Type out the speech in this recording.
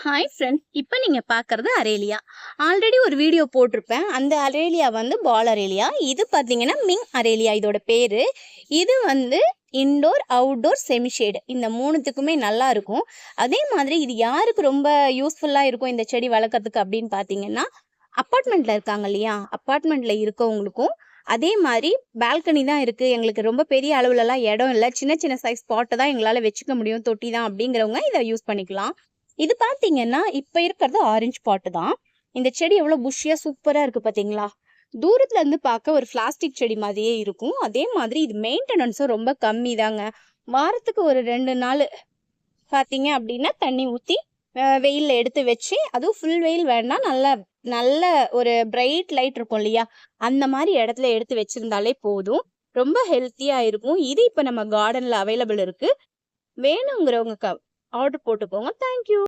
Hi friends, இப்போ நீங்கள் பார்க்குறது அரேலியா. ஆல்ரெடி ஒரு வீடியோ போட்டிருப்பேன். அந்த அரேலியா வந்து பால் அரேலியா. இது பார்த்தீங்கன்னா மிங் அரேலியா இதோட பேர். இது வந்து இன்டோர் அவுட்டோர் செமிஷேடு இந்த மூணுத்துக்குமே நல்லா இருக்கும். அதே மாதிரி இது யாருக்கு ரொம்ப யூஸ்ஃபுல்லாக இருக்கும் இந்த செடி வளர்க்குறதுக்கு அப்படின்னு பார்த்தீங்கன்னா, அப்பார்ட்மெண்ட்டில் இருக்காங்க இல்லையா, அப்பார்ட்மெண்ட்டில் இருக்கவங்களுக்கும் அதே மாதிரி பால்கனி தான் இருக்குது, எங்களுக்கு ரொம்ப பெரிய அளவுலலாம் இடம் இல்லை, சின்ன சின்ன சைஸ் பாட்டை தான் எங்களால் வச்சுக்க முடியும், தொட்டி தான் அப்படிங்கிறவங்க இதை யூஸ் பண்ணிக்கலாம். இது பாத்தீங்கன்னா இப்ப இருக்கிறது ஆரஞ்சு பாட்டு தான். இந்த செடி எவ்வளவு புஷ்ஷியா சூப்பரா இருக்கு பாத்தீங்களா? தூரத்துல இருந்து பார்க்க ஒரு பிளாஸ்டிக் செடி மாதிரியே இருக்கும். அதே மாதிரி இது மெயின்டெனன்ஸும் ரொம்ப கம்மி தாங்க. வாரத்துக்கு ஒரு 2 நாள் பாத்தீங்க அப்படின்னா தண்ணி ஊத்தி வெயில்ல எடுத்து வச்சு, அதுவும் ஃபுல் வெயில் வேண்டாம், நல்ல நல்ல ஒரு பிரைட் லைட் இருக்கும் இல்லையா, அந்த மாதிரி இடத்துல எடுத்து வச்சிருந்தாலே போதும். ரொம்ப ஹெல்த்தியா இருக்கும். இது இப்ப நம்ம கார்டன்ல அவைலபிள் இருக்கு. வேணுங்கிறவங்க ஆர்டர் போட்டுக்கோங்க. தேங்க்யூ.